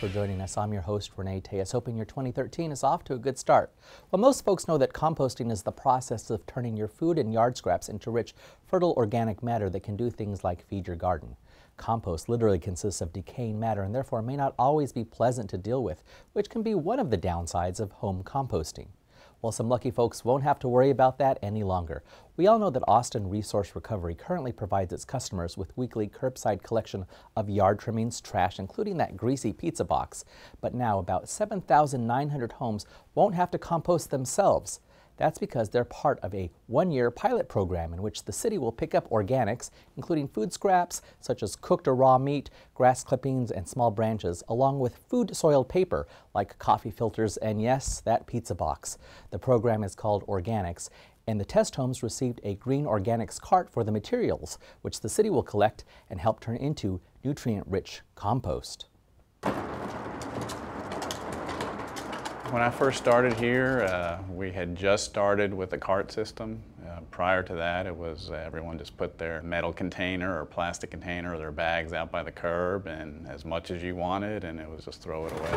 for joining us. I'm your host, Renee Tejas, hoping your 2013 is off to a good start. Well, most folks know that composting is the process of turning your food and yard scraps into rich, fertile organic matter that can do things like feed your garden. Compost literally consists of decaying matter and therefore may not always be pleasant to deal with, which can be one of the downsides of home composting. Well, some lucky folks won't have to worry about that any longer. We all know that Austin Resource Recovery currently provides its customers with weekly curbside collection of yard trimmings, trash, including that greasy pizza box. But now about 7,900 homes won't have to compost themselves. That's because they're part of a one-year pilot program in which the city will pick up organics, including food scraps such as cooked or raw meat, grass clippings, and small branches, along with food soiled paper like coffee filters and, yes, that pizza box. The program is called Organics, and the test homes received a green organics cart for the materials, which the city will collect and help turn into nutrient-rich compost. When I first started here, we had just started with the cart system. Prior to that, it was everyone just put their metal container or plastic container or their bags out by the curb and as much as you wanted, and it was just throw it away.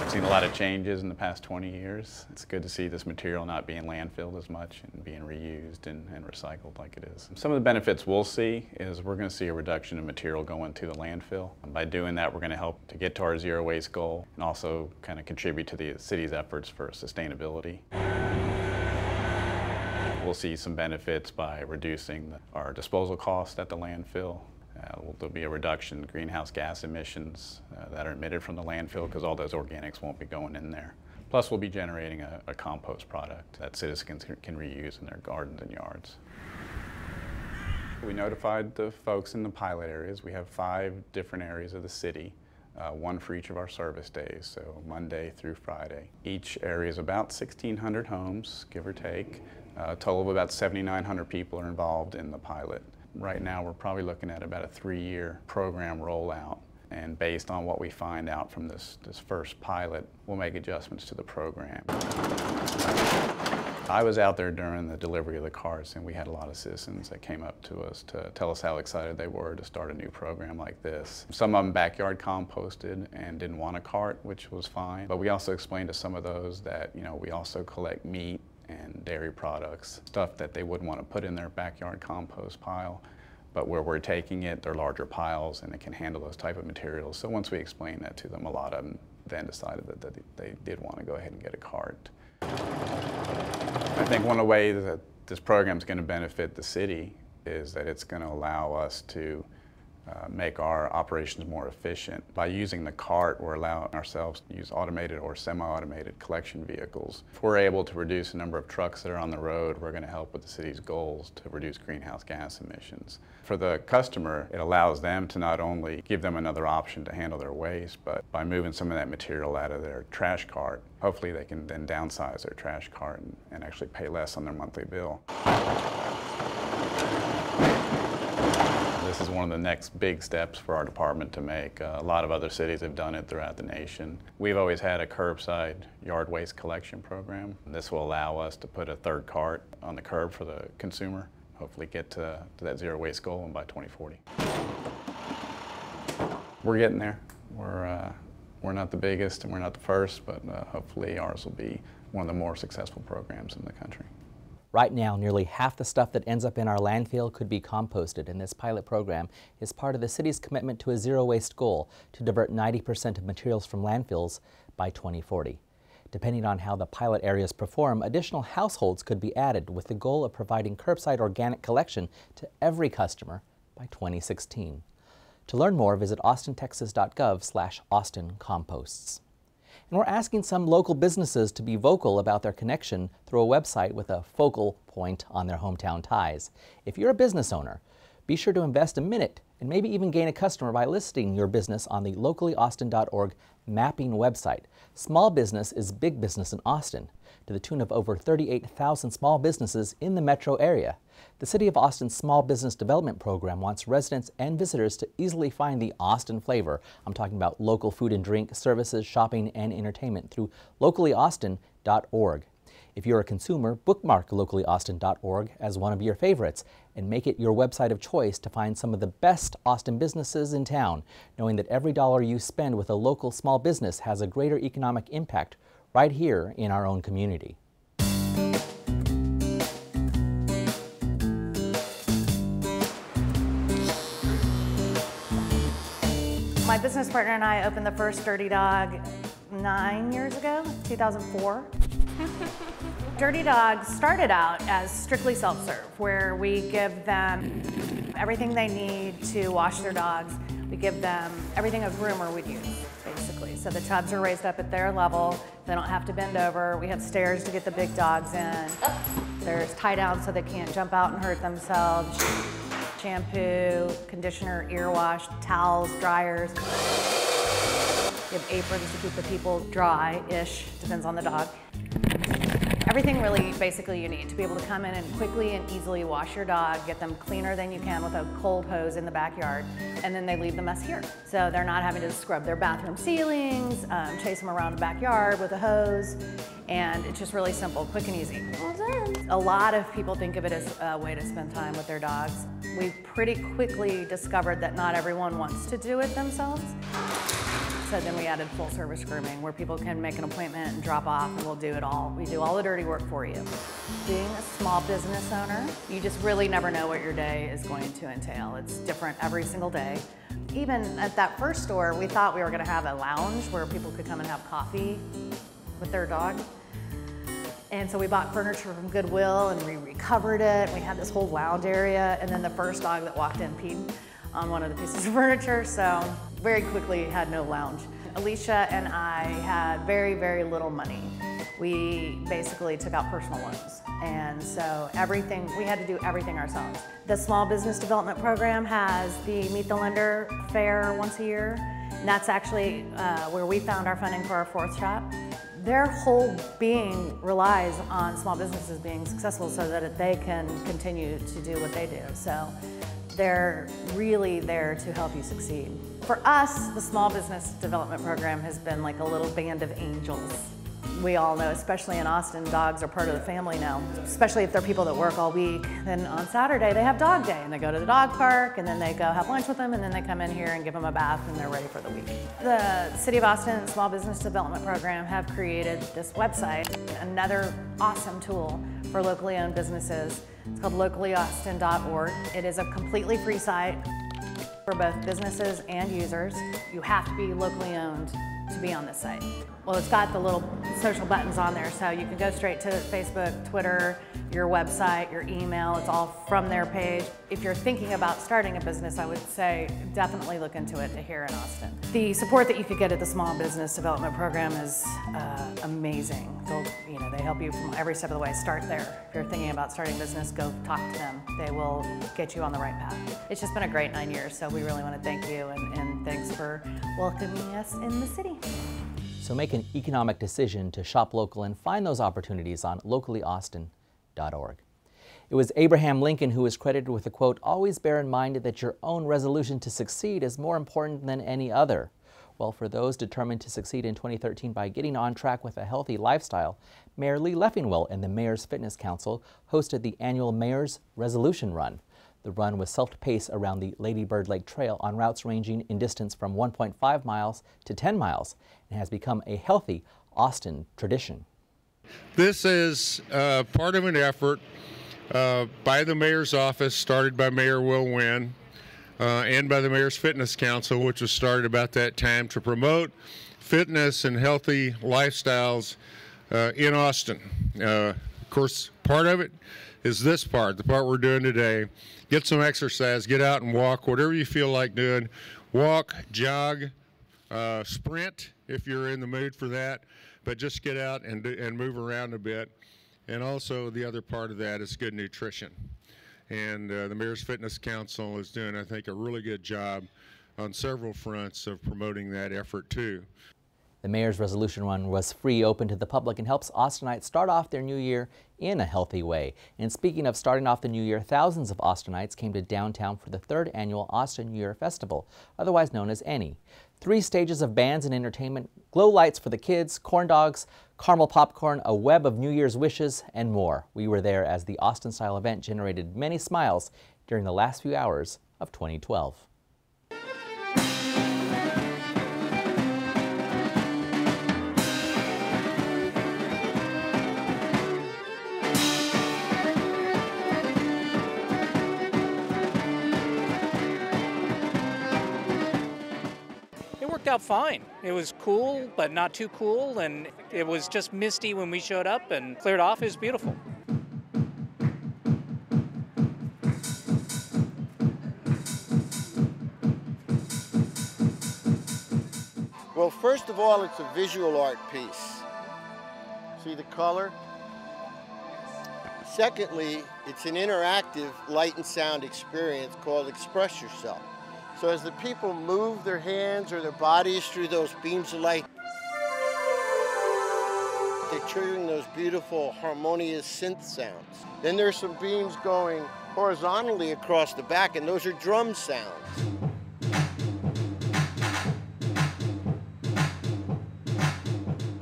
I've seen a lot of changes in the past 20 years. It's good to see this material not being landfilled as much and being reused and recycled like it is. Some of the benefits we'll see is we're going to see a reduction of material going to the landfill. And by doing that, we're going to help to get to our zero waste goal and also kind of contribute to the city's efforts for sustainability. We'll see some benefits by reducing our disposal costs at the landfill. There'll be a reduction in greenhouse gas emissions that are emitted from the landfill because all those organics won't be going in there. Plus, we'll be generating a compost product that citizens can reuse in their gardens and yards. We notified the folks in the pilot areas. We have 5 different areas of the city. One for each of our service days, so Monday through Friday. Each area is about 1,600 homes, give or take. A total of about 7,900 people are involved in the pilot. Right now we're probably looking at about a 3-year program rollout, and based on what we find out from this first pilot, we'll make adjustments to the program. I was out there during the delivery of the carts, and we had a lot of citizens that came up to us to tell us how excited they were to start a new program like this. Some of them backyard composted and didn't want a cart, which was fine, but we also explained to some of those that, you know, we also collect meat and dairy products, stuff that they wouldn't want to put in their backyard compost pile, but where we're taking it, they're larger piles and it can handle those type of materials. So once we explained that to them, a lot of them then decided that they did want to go ahead and get a cart. I think one of the ways that this program is going to benefit the city is that it's going to allow us to make our operations more efficient. By using the cart, we're allowing ourselves to use automated or semi-automated collection vehicles. If we're able to reduce the number of trucks that are on the road, we're going to help with the city's goals to reduce greenhouse gas emissions. For the customer, it allows them to not only give them another option to handle their waste, but by moving some of that material out of their trash cart, hopefully they can then downsize their trash cart and actually pay less on their monthly bill. This is one of the next big steps for our department to make. A lot of other cities have done it throughout the nation. We've always had a curbside yard waste collection program. This will allow us to put a third cart on the curb for the consumer, hopefully get to that zero waste goal by 2040. We're getting there. We're not the biggest and we're not the first, but hopefully ours will be one of the more successful programs in the country. Right now, nearly half the stuff that ends up in our landfill could be composted, and this pilot program is part of the city's commitment to a zero waste goal to divert 90% of materials from landfills by 2040. Depending on how the pilot areas perform, additional households could be added with the goal of providing curbside organic collection to every customer by 2016. To learn more, visit austintexas.gov/AustinComposts. And we're asking some local businesses to be vocal about their connection through a website with a focal point on their hometown ties. If you're a business owner, be sure to invest a minute and maybe even gain a customer by listing your business on the locallyaustin.org mapping website. Small business is big business in Austin, to the tune of over 38,000 small businesses in the metro area. The City of Austin's Small Business Development Program wants residents and visitors to easily find the Austin flavor. I'm talking about local food and drink, services, shopping, and entertainment through locallyaustin.org. If you're a consumer, bookmark locallyaustin.org as one of your favorites and make it your website of choice to find some of the best Austin businesses in town, knowing that every dollar you spend with a local small business has a greater economic impact right here in our own community. My business partner and I opened the first Dirty Dog 9 years ago, 2004. Dirty Dog started out as strictly self-serve, where we give them everything they need to wash their dogs. We give them everything a groomer would use, basically. So the tubs are raised up at their level. They don't have to bend over. We have stairs to get the big dogs in. There's tie downs so they can't jump out and hurt themselves. Shampoo, conditioner, ear wash, towels, dryers. We have aprons to keep the people dry-ish, depends on the dog. Everything really basically you need to be able to come in and quickly and easily wash your dog, get them cleaner than you can with a cold hose in the backyard, and then they leave the mess here. So they're not having to scrub their bathroom ceilings, chase them around the backyard with a hose, and it's just really simple, quick and easy. A lot of people think of it as a way to spend time with their dogs. We pretty quickly discovered that not everyone wants to do it themselves. So then we added full service grooming where people can make an appointment and drop off and we'll do it all. We do all the dirty work for you. Being a small business owner, you just really never know what your day is going to entail. It's different every single day. Even at that first store, we thought we were gonna have a lounge where people could come and have coffee with their dog. And so we bought furniture from Goodwill and we recovered it. We had this whole lounge area, and then the first dog that walked in peed on one of the pieces of furniture, so very quickly had no lounge. Alicia and I had very, very little money. We basically took out personal loans, and so we had to do everything ourselves. The Small Business Development Program has the Meet the Lender Fair once a year, and that's actually where we found our funding for our fourth shop. Their whole being relies on small businesses being successful so that they can continue to do what they do. So they're really there to help you succeed. For us, the Small Business Development Program has been like a little band of angels. We all know, especially in Austin, dogs are part of the family now, especially if they're people that work all week. Then on Saturday, they have dog day, and they go to the dog park, and then they go have lunch with them, and then they come in here and give them a bath, and they're ready for the week. The City of Austin Small Business Development Program have created this website, another awesome tool for locally owned businesses. It's called locallyaustin.org. It is a completely free site for both businesses and users. You have to be locally owned to be on this site. Well, it's got the little social buttons on there, so you can go straight to Facebook, Twitter, your website, your email. It's all from their page. If you're thinking about starting a business, I would say definitely look into it here in Austin. The support that you could get at the Small Business Development Program is amazing. They help you from every step of the way. Start there. If you're thinking about starting a business, go talk to them. They will get you on the right path. It's just been a great 9 years, so we really want to thank you, and thanks for welcoming us in the city. So make an economic decision to shop local and find those opportunities on locallyaustin.org. It was Abraham Lincoln who was credited with the quote, "Always bear in mind that your own resolution to succeed is more important than any other." Well, for those determined to succeed in 2013 by getting on track with a healthy lifestyle, Mayor Lee Leffingwell and the Mayor's Fitness Council hosted the annual Mayor's Resolution Run. The run was self-paced around the Lady Bird Lake Trail on routes ranging in distance from 1.5 miles to 10 miles and has become a healthy Austin tradition. This is part of an effort by the Mayor's office, started by Mayor Will Wynn, and by the Mayor's Fitness Council, which was started about that time to promote fitness and healthy lifestyles in Austin. Of course, part of it is this part, the part we're doing today. Get some exercise, get out and walk, whatever you feel like doing. Walk, jog, sprint if you're in the mood for that, but just get out and move around a bit. And also the other part of that is good nutrition. And the Mayor's Fitness Council is doing, I think, a really good job on several fronts of promoting that effort too. The Mayor's Resolution Run was free, open to the public, and helps Austinites start off their new year in a healthy way. And speaking of starting off the new year, thousands of Austinites came to downtown for the 3rd annual Austin New Year Festival, otherwise known as Any. 3 stages of bands and entertainment, glow lights for the kids, corn dogs, caramel popcorn, a web of New Year's wishes, and more. We were there as the Austin-style event generated many smiles during the last few hours of 2012. It worked out fine. It was cool, but not too cool, and it was just misty when we showed up and cleared off. It was beautiful. Well, first of all, it's a visual art piece. See the color? Secondly, it's an interactive light and sound experience called Express Yourself. So as the people move their hands or their bodies through those beams of light, they're triggering those beautiful harmonious synth sounds. Then there's some beams going horizontally across the back, and those are drum sounds.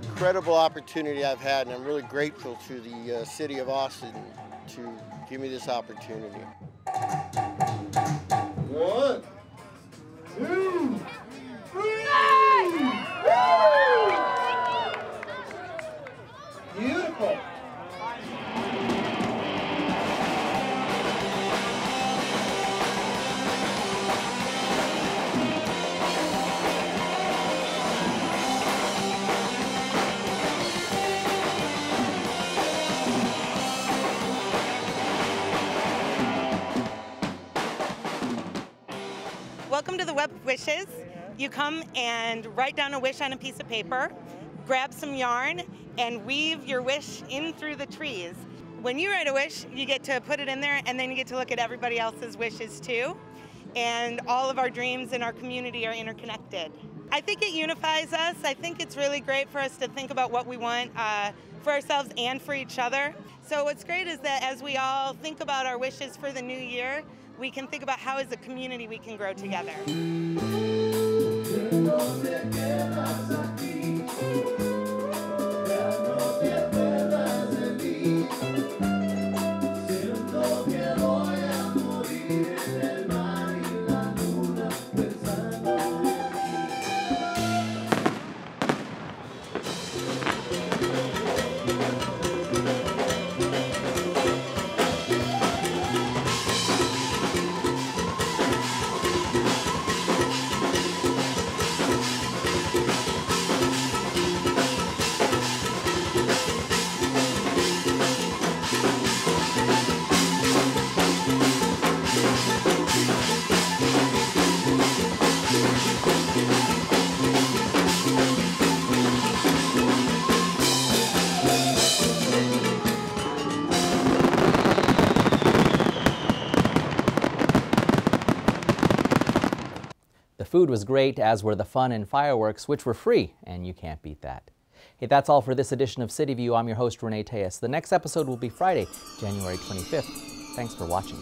Incredible opportunity I've had, and I'm really grateful to the city of Austin to give me this opportunity. 1, 2, 3! Beautiful. Welcome to the Web of Wishes. You come and write down a wish on a piece of paper, grab some yarn, and weave your wish in through the trees. When you write a wish, you get to put it in there, and then you get to look at everybody else's wishes too. And all of our dreams in our community are interconnected. I think it unifies us. I think it's really great for us to think about what we want for ourselves and for each other. So what's great is that as we all think about our wishes for the new year, we can think about how as a community we can grow together. The food was great, as were the fun and fireworks, which were free, and you can't beat that. Hey, that's all for this edition of CityView. I'm your host, Renee Tejas. The next episode will be Friday, January 25th. Thanks for watching.